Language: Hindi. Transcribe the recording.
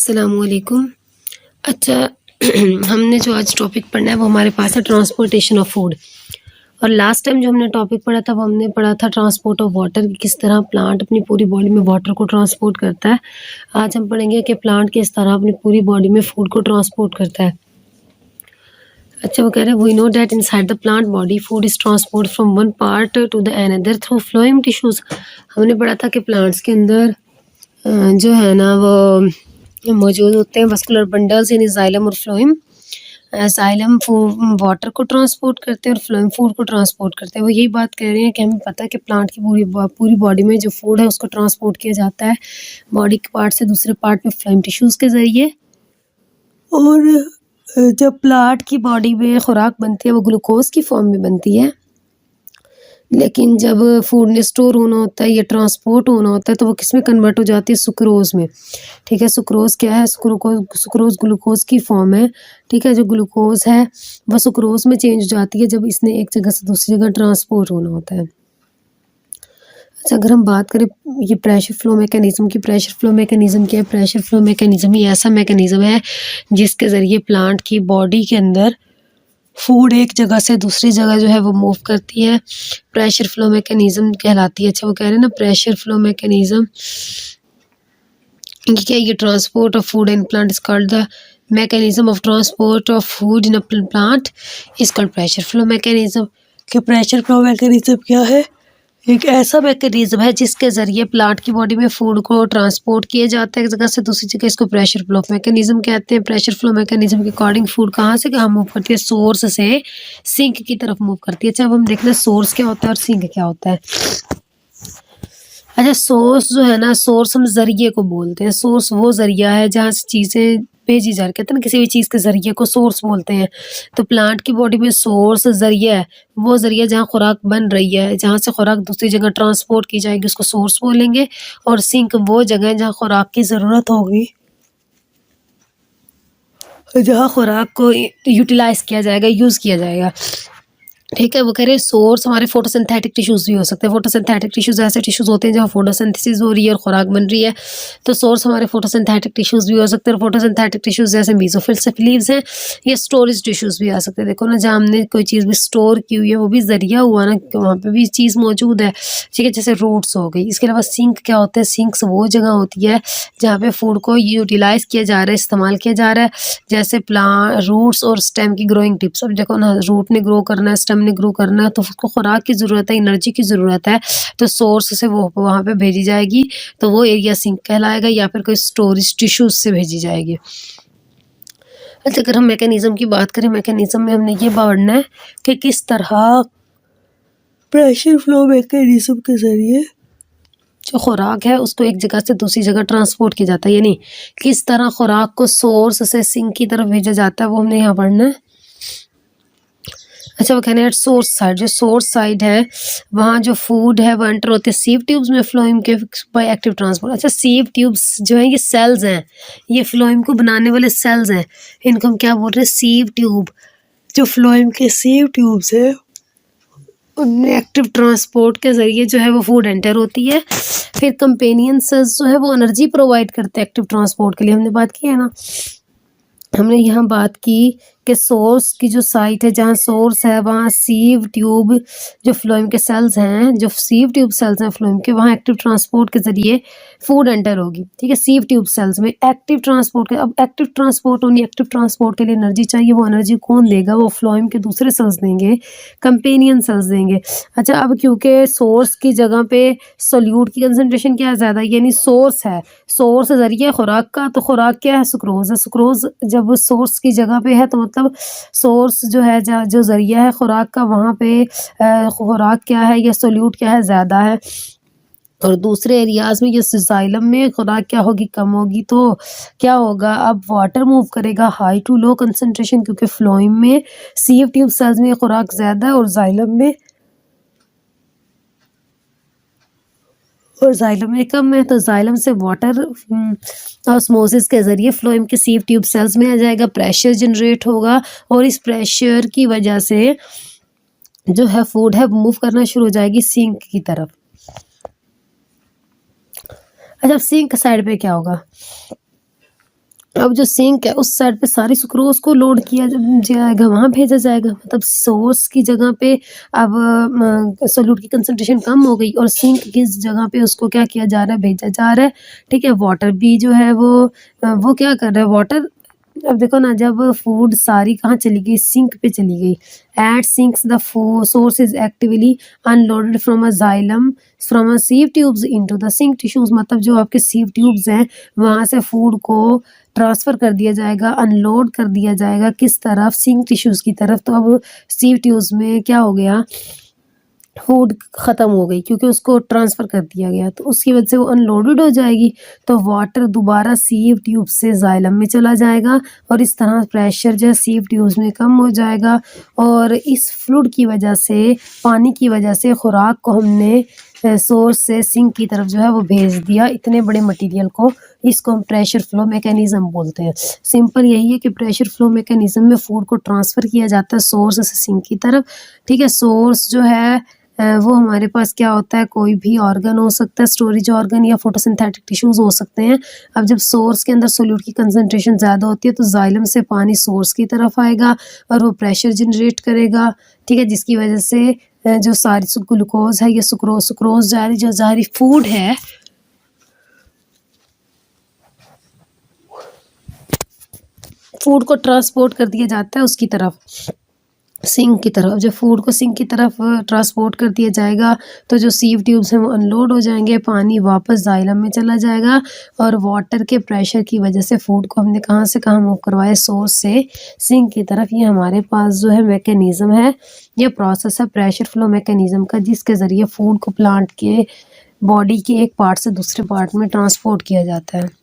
अस्सलामुअलैकुम। अच्छा हमने जो आज टॉपिक पढ़ना है वो हमारे पास है ट्रांसपोर्टेशन ऑफ फूड। और लास्ट टाइम जो हमने टॉपिक पढ़ा था वो हमने पढ़ा था ट्रांसपोर्ट ऑफ वाटर कि किस तरह प्लांट अपनी पूरी बॉडी में वाटर को ट्रांसपोर्ट करता है। आज हम पढ़ेंगे कि प्लांट किस तरह अपनी पूरी बॉडी में फूड को ट्रांसपोर्ट करता है। अच्छा वो कह रहे हैं we know that inside the plant body food is transport from one part to the another through phloem tissues. हमने पढ़ा था कि प्लांट्स के अंदर जो है ना वो मौजूद होते हैं वस्कुलर बंडल्स इन जाइलम और फ्लोएम। जाइलम वाटर को ट्रांसपोर्ट करते हैं और फ्लोएम फूड को ट्रांसपोर्ट करते हैं। वो यही बात कह रहे हैं कि हमें पता है कि प्लांट की पूरी बॉडी में जो फूड है उसको ट्रांसपोर्ट किया जाता है बॉडी के पार्ट से दूसरे पार्ट में फ्लोएम टिश्यूज़ के ज़रिए। और जब प्लांट की बॉडी में खुराक बनती है वो ग्लूकोज की फॉर्म में बनती है, लेकिन जब फूड ने स्टोर होना होता है या ट्रांसपोर्ट होना होता है तो वो किस में कन्वर्ट हो जाती है, सुक्रोज़ में। ठीक है, सुक्रोज़ क्या है? सुक्रोज़ ग्लूकोज की फॉर्म है। ठीक है, जो ग्लूकोज है वह सुक्रोज़ में चेंज हो जाती है जब इसने एक जगह से दूसरी जगह ट्रांसपोर्ट होना होता है। अच्छा अगर हम बात करें ये प्रेशर फ्लो मैकेनिज़्म की, प्रेशर फ्लो मैकेनिज़्म क्या है? प्रेशर फ्लो मैकेनिज़्म ही ऐसा मैकेनिज़्म है जिसके ज़रिए प्लांट की बॉडी के अंदर फूड एक जगह से दूसरी जगह जो है वो मूव करती है। प्रेशर फ्लो मैकेनिज़्म कहलाती है। अच्छा वो कह रहे हैं ना प्रेशर फ्लो मैकेनिज़्म क्या ये transport of food in plant is called the mechanism of transport of food in a plant is called pressure flow mechanism. कि प्रेशर फ्लो मैकेनिज़्म क्या है? एक ऐसा मैकेनिज़्म है जिसके ज़रिए प्लांट की बॉडी में फूड को ट्रांसपोर्ट किया जाता है एक जगह से दूसरी जगह। इसको प्रेशर फ्लो मैकेनिज़्म कहते हैं। प्रेशर फ्लो मैकेनिज़्म के अकॉर्डिंग फूड कहाँ से कहाँ मूव करती है? सोर्स से सिंक की तरफ मूव करती है। अच्छा अब हम देख रहे हैं सोर्स क्या होता है और सिंक क्या होता है। अच्छा सोर्स जो है ना, सोर्स हम ज़रिए को बोलते हैं। सोर्स वो ज़रिया है जहाँ से चीज़ें भेजी जा रही, कहते हैं ना किसी भी चीज़ के ज़रिए को सोर्स बोलते हैं। तो प्लांट की बॉडी में सोर्स ज़रिया है, वो ज़रिया जहाँ खुराक बन रही है, जहाँ से खुराक दूसरी जगह ट्रांसपोर्ट की जाएगी उसको सोर्स बोलेंगे। और सिंक वो जगह है जहाँ खुराक की ज़रूरत होगी, जहाँ खुराक को यूटिलाइज़ किया जाएगा, यूज़ किया जाएगा। ठीक है, वो कह रहे हैं सोर्स हमारे फोटोसिंथेटिक टिश्यूज़ भी हो सकते हैं। फोटोसिंथेटिक टिश्यूज़ ऐसे टिश्यूज़ होते हैं जहाँ फोटोसिंथेसिस हो रही है और खुराक बन रही है, तो सोर्स हमारे फोटोसिंथेटिक टिश्यूज़ भी हो सकते हैं। फोटोसिंथेटिक टिश्यूज़ जैसे मेसोफिल्स लीव्स हैं, या स्टोरेज टिश्यूज़ भी आ सकते हैं। देखो ना जहाँ हमने कोई चीज़ भी स्टोर की हुई है वो भी ज़रिया हुआ ना कि वहाँ पे भी चीज़ मौजूद है। ठीक है, जैसे रूट्स हो गई। इसके अलावा सिंक क्या होता है? सिंक्स वो जगह होती है जहाँ पे फूड को यूटिलाइज़ किया जा रहा है, इस्तेमाल किया जा रहा है। जैसे रूट्स और स्टेम की ग्रोइंग टिप्स। अब देखो ना रूट ने ग्रो करना है, स्टेम ने ग्रो करना है, तो उसको खुराक की ज़रूरत है, एनर्जी की ज़रूरत है, तो सोर्स से वो वहाँ पे भेजी जाएगी, तो वो एरिया सिंक कहलाएगा, या फिर कोई स्टोरेज टिश्यूज से भेजी जाएगी। अच्छा अगर हम मैकेनिज़्म की बात करें, मैकेनिज़्म में हमने ये पढ़ना है कि किस तरह प्रेशर फ्लो मैकेनिज़्म के ज़रिए जो खुराक है उसको एक जगह से दूसरी जगह ट्रांसपोर्ट किया जाता है, यानी किस तरह खुराक को सोर्स से सिंक की तरफ भेजा जाता है, वो हमने यहाँ पढ़ना है। अच्छा वो कहने हैं सोर्स साइड, जो सोर्स साइड है वहाँ जो फूड है वो एंटर होते हैं सीव ट्यूब्स में फ्लोएम के बाय एक्टिव ट्रांसपोर्ट। अच्छा सीव ट्यूब्स जो है ये सेल्स हैं, ये फ्लोएम को बनाने वाले सेल्स हैं, इनको हम क्या बोल रहे हैं? Sieve tube. जो फ्लोएम के सीव ट्यूब्स है उनमें एक्टिव ट्रांसपोर्ट के ज़रिए जो है वो फूड एंटर होती है। फिर कंपेनियन सेल्स जो है वो एनर्जी प्रोवाइड करते हैं एक्टिव ट्रांसपोर्ट के लिए। हमने बात की है ना, हमने यहाँ बात की कि सोर्स की जो साइट है जहाँ सोर्स है वहाँ सीव ट्यूब जो फ्लोएम के सेल्स हैं, जो सीव ट्यूब सेल्स हैं फ्लोएम के, वहाँ एक्टिव ट्रांसपोर्ट के ज़रिए फूड एंटर होगी। ठीक है, सीव ट्यूब सेल्स में एक्टिव ट्रांसपोर्ट के, अब एक्टिव ट्रांसपोर्ट होनी, एक्टिव ट्रांसपोर्ट के लिए एनर्जी चाहिए, वो एनर्जी कौन देगा? वो फ्लोएम के दूसरे सेल्स देंगे, कंपेनियन सेल्स देंगे। अच्छा अब क्योंकि सोर्स की जगह पे सोल्यूट की कंसनट्रेशन क्या है? ज़्यादा, यानी सोर्स है, सोर्स ज़रिए खुराक का, तो खुराक क्या है? सुक्रोज़ है। सुक्रोज़ जब सोर्स की जगह पे है तो मतलब सोर्स जो है जो ज़रिया है खुराक का, वहाँ पे खुराक क्या है या सोल्यूट क्या है? ज़्यादा है। और दूसरे एरियाज़ में जैसे जाइलम में खुराक क्या होगी? कम होगी। तो क्या होगा? अब वाटर मूव करेगा हाई टू लो कंसनट्रेशन, क्योंकि फ्लोएम में सीव ट्यूब सेल्स में खुराक ज़्यादा है और जाइलम में कम है। तो जाइलम से वाटर ऑस्मोसिस के ज़रिए फ्लोएम के सीव ट्यूब सेल्स में आ जाएगा, प्रेशर जनरेट होगा और इस प्रेशर की वजह से जो है फूड है मूव करना शुरू हो जाएगी सिंक की तरफ। अच्छा सिंक साइड पे क्या होगा? अब जो सिंक है उस साइड पे सारी सुक्रोज़ को लोड किया जाएगा, वहाँ भेजा जाएगा। मतलब सोर्स की जगह पे अब सोल्यूट की कंसंट्रेशन कम हो गई और सिंक की जगह पे उसको क्या किया जा रहा है, भेजा जा रहा है, ठीक है। वाटर भी जो है वो क्या कर रहा है, वाटर अब देखो ना, जब फूड सारी कहाँ चली गई, सिंक पे चली गई। At sinks the source is actively unloaded from a xylem from a sieve tubes into the sink tissues. मतलब जो आपके सीव ट्यूब्स हैं वहाँ से फूड को ट्रांसफ़र कर दिया जाएगा, अनलोड कर दिया जाएगा किस तरफ, सिंक टिश्यूज़ की तरफ। तो अब सीव ट्यूब्स में क्या हो गया, फूड ख़त्म हो गई क्योंकि उसको ट्रांसफ़र कर दिया गया, तो उसकी वजह से वो अनलोडेड हो जाएगी। तो वाटर दोबारा सीव ट्यूब से जाइलम में चला जाएगा और इस तरह प्रेशर जो है सीव ट्यूब्स में कम हो जाएगा और इस फ्लूइड की वजह से, पानी की वजह से खुराक को हमने सोर्स से सिंक की तरफ जो है वो भेज दिया, इतने बड़े मटेरियल को। इसको हम प्रेशर फ्लो मैकेनिज़्म बोलते हैं। सिंपल यही है कि प्रेशर फ्लो मैकेनिज़्म में फूड को ट्रांसफ़र किया जाता है सोर्स से सिंक की तरफ, ठीक है। सोर्स जो है वो हमारे पास क्या होता है, कोई भी ऑर्गन हो सकता है, स्टोरेज ऑर्गन या फोटोसिंथेटिक टिश्यूज़ हो सकते हैं। अब जब सोर्स के अंदर सोल्यूट की कंसंट्रेशन ज़्यादा होती है तो जाइलम से पानी सोर्स की तरफ आएगा और वो प्रेशर जनरेट करेगा, ठीक है, जिसकी वजह से जो सारी ग्लूकोज़ है या सुक्रोज़ जो ज़ाहिरी फूड है, फूड को ट्रांसपोर्ट कर दिया जाता है उसकी तरफ, सिंक की तरफ। जब फूड को सिंक की तरफ ट्रांसपोर्ट कर दिया जाएगा तो जो सीव ट्यूब्स हैं वो अनलोड हो जाएंगे, पानी वापस जाइलम में चला जाएगा और वाटर के प्रेशर की वजह से फूड को हमने कहाँ से कहाँ मूव करवाया, सोर्स से सिंक की तरफ। ये हमारे पास जो है मैकेनिज़्म है, ये प्रोसेस है प्रेशर फ्लो मैकेनिज़्म का, जिसके ज़रिए फूड को प्लांट के बॉडी के एक पार्ट से दूसरे पार्ट में ट्रांसपोर्ट किया जाता है।